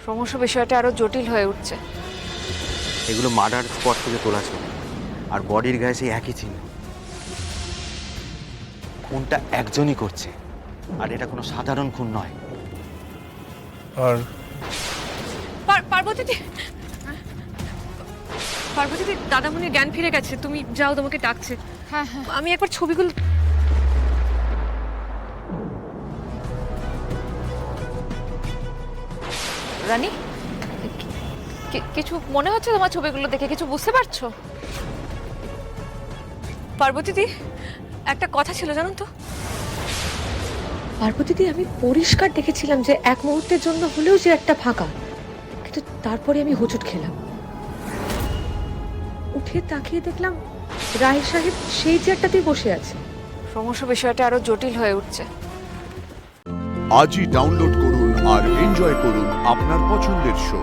ক্রমশ বিষয়টা আরো জটিল হয়ে উঠছে। এগুলো মার্ডার স্পট থেকে তোলা ছবি, আর বডির গায়ে সেই একই চিহ্ন। খুনটা একজনই করছে, আর এটা কোনো সাধারণ খুন নয়। আর পার্বতীদি, পার্বতীদি, দাদামণির জ্ঞান ফিরে গেছে, তুমি যাও, তোমাকে ডাকছে। হ্যাঁ হ্যাঁ, আমি একবার ছবিগুলো। রানী, কিছু মনে হচ্ছে তোমার ছবিগুলো দেখে? কিছু বুঝতে পারছো? পার্বতীদি, একটা কথা ছিল জানো তো পার্বতীদি, আমি পরিষ্কার দেখেছিলাম যে এক মুহূর্তের জন্য হলেও যে একটা ফাঁকা, কিন্তু তারপরে আমি হোঁচট খেলাম। উঠে তাকিয়ে দেখলাম রায় সাহেব সেই চেয়ারটাতেই বসে আছে। ক্রমশ বিষয়টা আরো জটিল হয়ে উঠছে। আজই ডাউনলোড করুন আর এনজয় করুন আপনার পছন্দের শো।